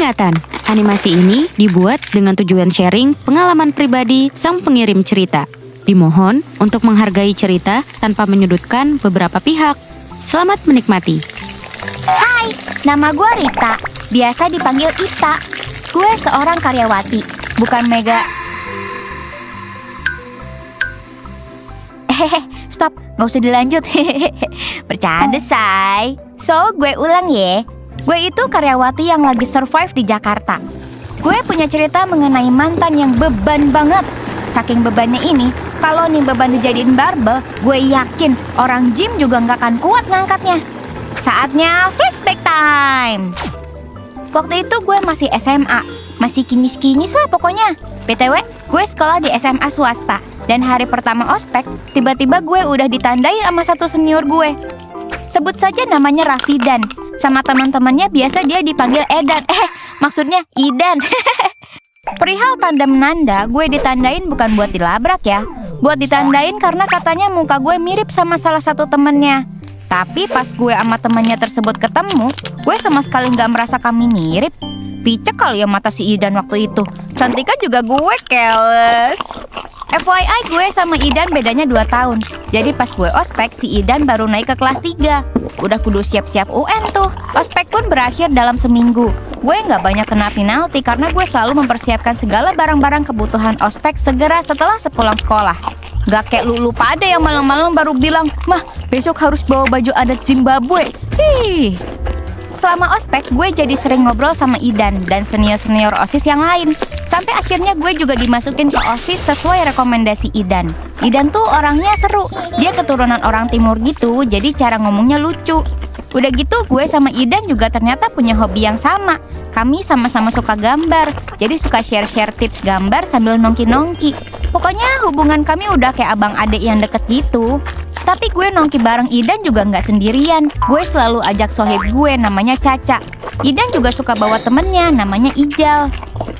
Peringatan, animasi ini dibuat dengan tujuan sharing pengalaman pribadi sang pengirim cerita. Dimohon untuk menghargai cerita tanpa menyudutkan beberapa pihak. Selamat menikmati. Hai, nama gue Rita. Biasa dipanggil Ita. Gue seorang karyawati, bukan mega... Stop, gak usah dilanjut. Bercanda, say. So, gue ulang ya. Gue itu karyawati yang lagi survive di Jakarta. Gue punya cerita mengenai mantan yang beban banget. Saking bebannya ini, kalau nih beban dijadiin barbel, gue yakin orang gym juga gak akan kuat ngangkatnya. Saatnya flashback time. Waktu itu gue masih SMA, masih kinyis-kinyis lah pokoknya. BTW, gue sekolah di SMA swasta. Dan hari pertama ospek, tiba-tiba gue udah ditandai sama satu senior gue. Sebut saja namanya Rafidan. Sama teman-temannya biasa dia dipanggil Edan. Maksudnya Idan. Perihal tanda menanda, gue ditandain bukan buat dilabrak ya. Buat ditandain karena katanya muka gue mirip sama salah satu temennya. Tapi pas gue sama temannya tersebut ketemu, gue sama sekali gak merasa kami mirip. Picek kali ya mata si Idan waktu itu. Cantika juga gue keles. FYI gue sama Idan bedanya 2 tahun. Jadi pas gue ospek, si Idan baru naik ke kelas 3. Udah kudu siap-siap UN tuh. Ospek pun berakhir dalam seminggu. Gue gak banyak kena penalti karena gue selalu mempersiapkan segala barang-barang kebutuhan ospek segera setelah sepulang sekolah. Gak kayak lu pada yang malam-malam baru bilang, "Mah, besok harus bawa baju adat Zimbabwe." Hih. Selama ospek, gue jadi sering ngobrol sama Idan dan senior-senior OSIS yang lain. Sampai akhirnya gue juga dimasukin ke OSIS sesuai rekomendasi Idan. Idan tuh orangnya seru. Dia keturunan orang timur gitu, jadi cara ngomongnya lucu. Udah gitu gue sama Idan juga ternyata punya hobi yang sama. Kami sama-sama suka gambar, jadi suka share-share tips gambar sambil nongki-nongki. Pokoknya hubungan kami udah kayak abang adik yang deket gitu. Tapi gue nongki bareng Idan juga nggak sendirian. Gue selalu ajak sohib gue namanya Caca. Idan juga suka bawa temennya namanya Ijal.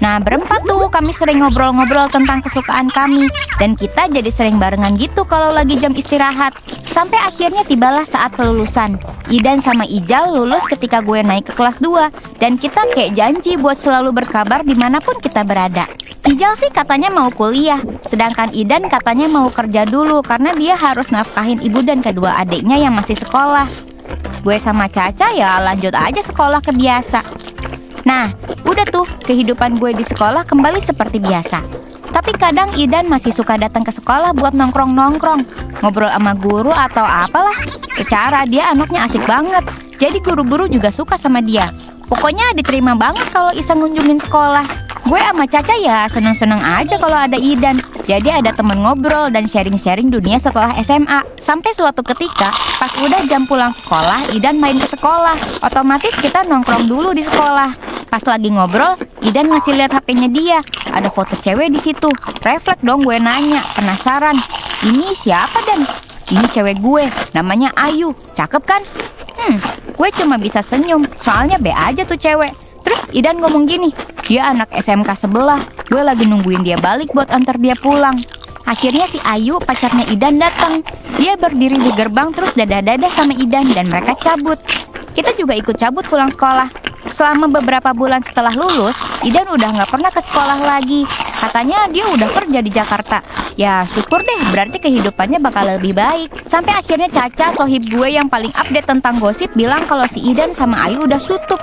Nah berempat tuh kami sering ngobrol-ngobrol tentang kesukaan kami. Dan kita jadi sering barengan gitu kalau lagi jam istirahat. Sampai akhirnya tibalah saat kelulusan. Idan sama Ijal lulus ketika gue naik ke kelas 2. Dan kita kayak janji buat selalu berkabar dimanapun kita berada. Ijal sih katanya mau kuliah, sedangkan Idan katanya mau kerja dulu karena dia harus nafkahin ibu dan kedua adiknya yang masih sekolah. Gue sama Caca ya lanjut aja sekolah kebiasa. Nah, udah tuh kehidupan gue di sekolah kembali seperti biasa. Tapi kadang Idan masih suka datang ke sekolah buat nongkrong-nongkrong, ngobrol sama guru atau apalah. Secara dia anaknya asik banget, jadi guru-guru juga suka sama dia. Pokoknya diterima banget kalau iseng ngunjungin sekolah. Gue sama Caca ya seneng-seneng aja kalau ada Idan. Jadi ada temen ngobrol dan sharing-sharing dunia setelah SMA. Sampai suatu ketika, pas udah jam pulang sekolah, Idan main ke sekolah. Otomatis kita nongkrong dulu di sekolah. Pas lagi ngobrol, Idan ngasih lihat HP-nya dia. Ada foto cewek di situ. Refleks dong gue nanya, penasaran. Ini siapa Dan? Ini cewek gue, namanya Ayu. Cakep kan? Gue cuma bisa senyum, soalnya be aja tuh cewek. Terus Idan ngomong gini, dia anak SMK sebelah. Gue lagi nungguin dia balik buat antar dia pulang. Akhirnya si Ayu, pacarnya Idan, datang. Dia berdiri di gerbang terus dadah-dadah sama Idan dan mereka cabut. Kita juga ikut cabut pulang sekolah. Selama beberapa bulan setelah lulus, Idan udah gak pernah ke sekolah lagi. Katanya dia udah kerja di Jakarta. Ya syukur deh, berarti kehidupannya bakal lebih baik. Sampai akhirnya Caca, sohib gue yang paling update tentang gosip, bilang kalau si Idan sama Ayu udah sutup.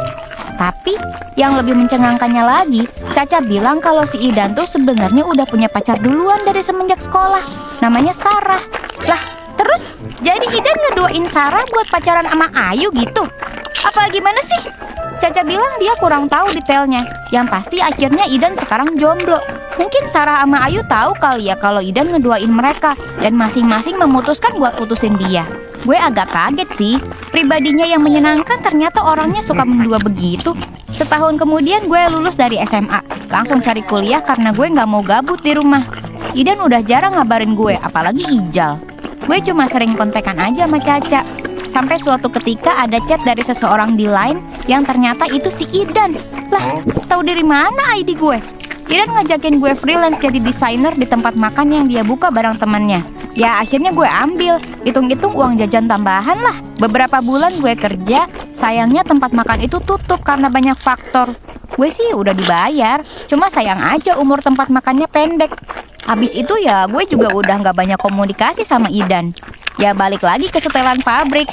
Tapi yang lebih mencengangkannya lagi, Caca bilang kalau si Idan tuh sebenarnya udah punya pacar duluan dari semenjak sekolah. Namanya Sarah. Lah, terus jadi Idan ngeduain Sarah buat pacaran sama Ayu gitu? Apa gimana sih? Caca bilang dia kurang tahu detailnya. Yang pasti akhirnya Idan sekarang jomblo. Mungkin Sarah sama Ayu tahu kali ya kalau Idan ngeduain mereka dan masing-masing memutuskan buat putusin dia. Gue agak kaget sih. Pribadinya yang menyenangkan ternyata orangnya suka mendua begitu. Setahun kemudian gue lulus dari SMA. Langsung cari kuliah karena gue gak mau gabut di rumah. Idan udah jarang ngabarin gue, apalagi Ijal. Gue cuma sering kontekan aja sama Caca. Sampai suatu ketika ada chat dari seseorang di Line yang ternyata itu si Idan. Lah, tahu dari mana ID gue? Idan ngajakin gue freelance jadi desainer di tempat makan yang dia buka bareng temannya. Ya akhirnya gue ambil, hitung-hitung uang jajan tambahan lah. Beberapa bulan gue kerja, sayangnya tempat makan itu tutup karena banyak faktor. Gue sih udah dibayar, cuma sayang aja umur tempat makannya pendek. Habis itu ya gue juga udah gak banyak komunikasi sama Idan. Ya balik lagi ke setelan pabrik.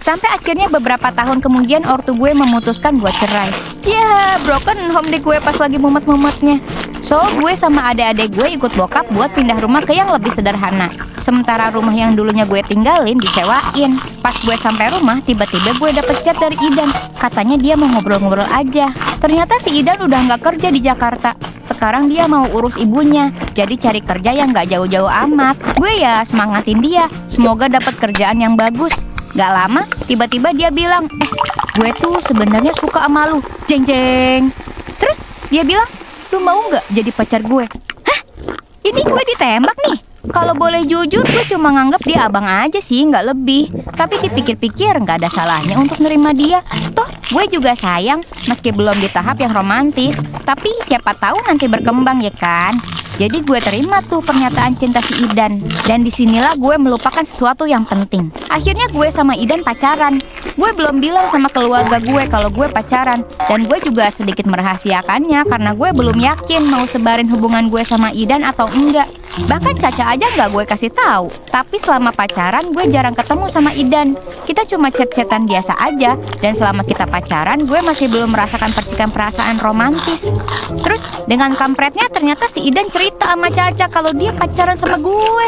Sampai akhirnya beberapa tahun kemudian ortu gue memutuskan buat cerai. Ya broken home deh gue pas lagi mumet-mumetnya. So gue sama adik-adik gue ikut bokap buat pindah rumah ke yang lebih sederhana. Sementara rumah yang dulunya gue tinggalin disewain. Pas gue sampai rumah tiba-tiba gue dapet chat dari Idan. Katanya dia mau ngobrol-ngobrol aja. Ternyata si Idan udah gak kerja di Jakarta. Sekarang dia mau urus ibunya. Jadi cari kerja yang gak jauh-jauh amat. Gue ya semangatin dia. Semoga dapat kerjaan yang bagus. Gak lama tiba-tiba dia bilang, gue tuh sebenarnya suka sama lu. Jeng jeng. Terus dia bilang, lu mau gak jadi pacar gue? Hah? Ini gue ditembak nih. Kalau boleh jujur gue cuma nganggep dia abang aja sih, gak lebih. Tapi dipikir-pikir gak ada salahnya untuk nerima dia. Toh gue juga sayang meski belum di tahap yang romantis. Tapi siapa tahu nanti berkembang ya kan. Jadi gue terima tuh pernyataan cinta si Idan. Dan disinilah gue melupakan sesuatu yang penting. Akhirnya gue sama Idan pacaran. Gue belum bilang sama keluarga gue kalau gue pacaran. Dan gue juga sedikit merahasiakannya karena gue belum yakin mau sebarin hubungan gue sama Idan atau enggak. Bahkan Caca aja nggak gue kasih tahu. Tapi selama pacaran gue jarang ketemu sama Idan. Kita cuma chat-chatan biasa aja. Dan selama kita pacaran gue masih belum merasakan percikan perasaan romantis. Terus dengan kampretnya ternyata si Idan cerita sama Caca kalau dia pacaran sama gue.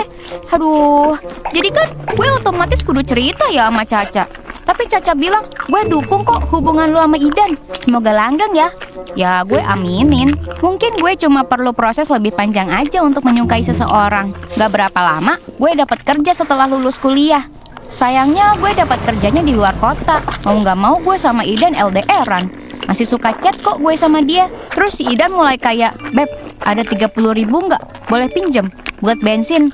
Aduh, jadi kan gue otomatis kudu cerita ya sama Caca. Tapi Caca bilang, gue dukung kok hubungan lu sama Idan. Semoga langgeng ya. Ya gue aminin. Mungkin gue cuma perlu proses lebih panjang aja untuk menyukai seseorang. Gak berapa lama, gue dapat kerja setelah lulus kuliah. Sayangnya gue dapat kerjanya di luar kota. Mau gak mau gue sama Idan LDR-an. Masih suka chat kok gue sama dia. Terus si Idan mulai kayak, Beb, ada 30.000 gak? Boleh pinjem buat bensin?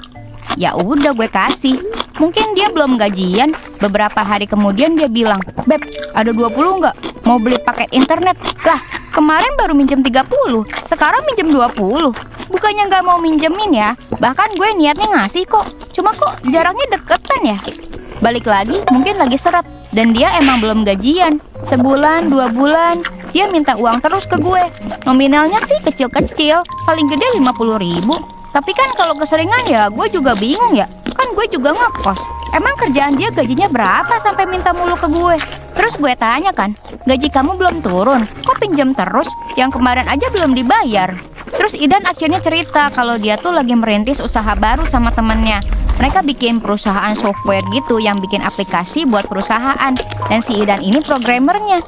Ya udah gue kasih. Mungkin dia belum gajian. Beberapa hari kemudian dia bilang, Beb, ada 20 gak? Mau beli paket internet? Lah, kemarin baru minjem 30. Sekarang minjem 20. Bukannya gak mau minjemin ya. Bahkan gue niatnya ngasih kok. Cuma kok jarangnya deketan ya. Balik lagi, mungkin lagi seret. Dan dia emang belum gajian. Sebulan, 2 bulan dia minta uang terus ke gue. Nominalnya sih kecil-kecil, paling gede 50.000. Tapi kan kalau keseringan ya gue juga bingung ya. Kan gue juga ngekos. Emang kerjaan dia gajinya berapa sampai minta mulu ke gue? Terus gue tanya kan, gaji kamu belum turun, kok pinjam terus? Yang kemarin aja belum dibayar. Terus Idan akhirnya cerita kalau dia tuh lagi merintis usaha baru sama temennya. Mereka bikin perusahaan software gitu yang bikin aplikasi buat perusahaan. Dan si Idan ini programmernya.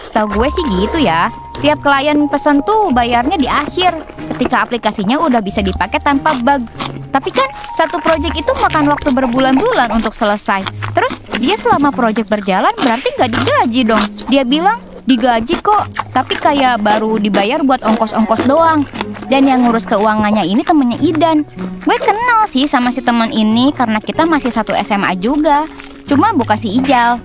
Setahu gue sih gitu ya. Tiap klien pesan tuh bayarnya di akhir, ketika aplikasinya udah bisa dipakai tanpa bug. Tapi kan satu proyek itu makan waktu berbulan-bulan untuk selesai. Terus dia selama proyek berjalan berarti gak digaji dong. Dia bilang digaji kok, tapi kayak baru dibayar buat ongkos-ongkos doang. Dan yang ngurus keuangannya ini temennya Idan. Gue kenal sih sama si teman ini karena kita masih satu SMA juga. Cuma bukan si Ijal.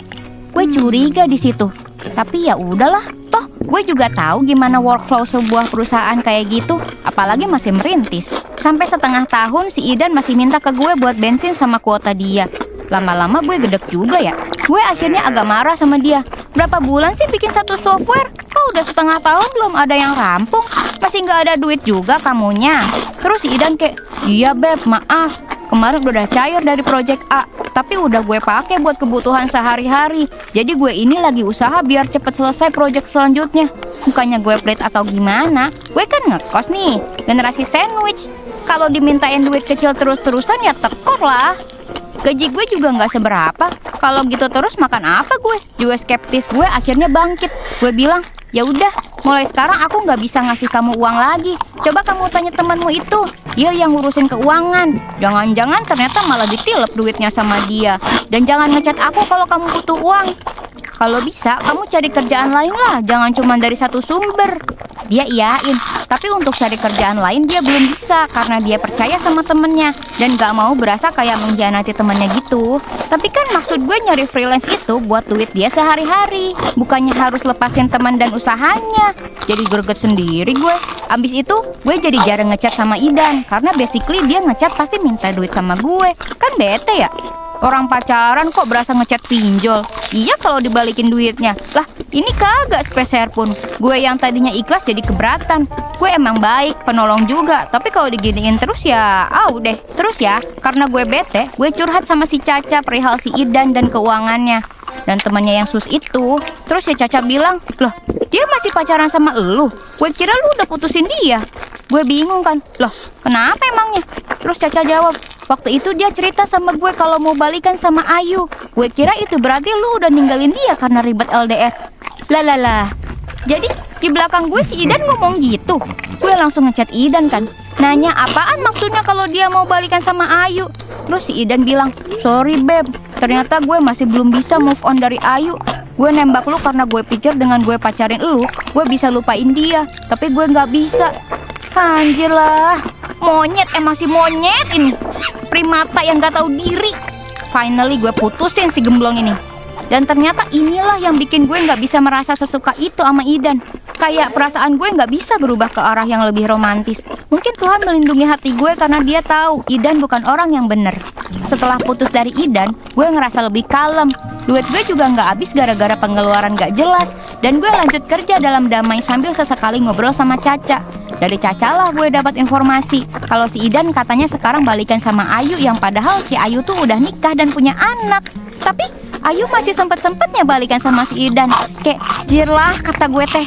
Gue curiga di situ. Tapi ya udahlah, toh gue juga tahu gimana workflow sebuah perusahaan kayak gitu, apalagi masih merintis. Sampai setengah tahun si Idan masih minta ke gue buat bensin sama kuota dia. Lama-lama gue gedek juga ya. Gue akhirnya agak marah sama dia. Berapa bulan sih bikin satu software? Kok udah setengah tahun belum ada yang rampung? Masih nggak ada duit juga kamunya. Terus si Idan kayak, iya Beb, maaf. Kemarin udah cair dari project A, tapi udah gue pakai buat kebutuhan sehari-hari. Jadi gue ini lagi usaha biar cepet selesai project selanjutnya. Bukannya gue pelit atau gimana. Gue kan ngekos nih, generasi sandwich. Kalau dimintain duit kecil terus-terusan ya tekor lah. Gaji gue juga nggak seberapa. Kalau gitu terus makan apa gue? Juga skeptis gue akhirnya bangkit. Gue bilang, ya udah, mulai sekarang aku nggak bisa ngasih kamu uang lagi. Coba kamu tanya temanmu itu, dia yang ngurusin keuangan. Jangan-jangan ternyata malah ditilep duitnya sama dia. Dan jangan ngechat aku kalau kamu butuh uang. Kalau bisa, kamu cari kerjaan lain lah, jangan cuma dari satu sumber. Dia iyain, tapi untuk cari kerjaan lain dia belum bisa karena dia percaya sama temennya dan gak mau berasa kayak mengkhianati temennya gitu. Tapi kan maksud gue nyari freelance itu buat duit dia sehari-hari, bukannya harus lepasin teman dan usahanya. Jadi greget sendiri gue. Abis itu, gue jadi jarang ngechat sama Idan karena basically dia ngechat pasti minta duit sama gue. Kan bete ya? Orang pacaran kok berasa ngechat pinjol. Iya kalau dibalikin duitnya. Lah ini kagak sepeser pun. Gue yang tadinya ikhlas jadi keberatan. Gue emang baik, penolong juga. Tapi kalau diginiin terus ya deh. Terus ya, karena gue bete, gue curhat sama si Caca perihal si Idan dan keuangannya. Dan temannya yang sus itu. Terus si Caca bilang, loh dia masih pacaran sama elu? Gue kira lu udah putusin dia. Gue bingung kan, loh kenapa emangnya? Terus Caca jawab, waktu itu dia cerita sama gue kalau mau balikan sama Ayu. Gue kira itu berarti lu udah ninggalin dia karena ribet LDR. Lah. Jadi di belakang gue si Idan ngomong gitu. Gue langsung ngechat Idan kan. Nanya apaan maksudnya kalau dia mau balikan sama Ayu. Terus si Idan bilang, sorry beb, ternyata gue masih belum bisa move on dari Ayu. Gue nembak lu karena gue pikir dengan gue pacarin lu, gue bisa lupain dia. Tapi gue gak bisa. Anjir lah, monyet emang si monyet ini. Primata yang gak tahu diri. Finally gue putusin si gemblong ini. Dan ternyata inilah yang bikin gue gak bisa merasa sesuka itu sama Idan. Kayak perasaan gue gak bisa berubah ke arah yang lebih romantis. Mungkin Tuhan melindungi hati gue karena dia tahu Idan bukan orang yang bener. Setelah putus dari Idan, gue ngerasa lebih kalem. Duit gue juga gak habis gara-gara pengeluaran gak jelas. Dan gue lanjut kerja dalam damai sambil sesekali ngobrol sama Caca. Dari Caca lah gue dapat informasi kalau si Idan katanya sekarang balikan sama Ayu, yang padahal si Ayu tuh udah nikah dan punya anak. Tapi Ayu masih sempet-sempetnya balikan sama si Idan. Kayak jirlah kata gue teh.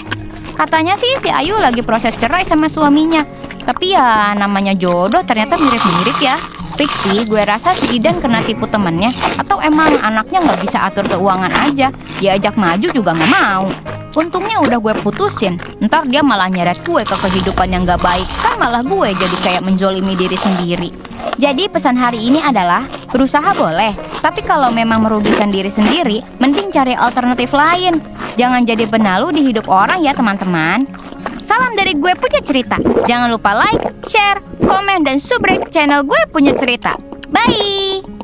Katanya sih si Ayu lagi proses cerai sama suaminya. Tapi ya namanya jodoh ternyata mirip-mirip ya. Fix sih gue rasa si Idan kena tipu temennya. Atau emang anaknya gak bisa atur keuangan aja. Diajak maju juga gak mau. Untungnya udah gue putusin. Ntar dia malah nyeret gue ke kehidupan yang gak baik. Kan malah gue jadi kayak menjolimi diri sendiri. Jadi pesan hari ini adalah berusaha boleh, tapi kalau memang merugikan diri sendiri, mending cari alternatif lain. Jangan jadi benalu di hidup orang ya teman-teman. Salam dari Gue Punya Cerita. Jangan lupa like, share, komen, dan subscribe channel Gue Punya Cerita. Bye!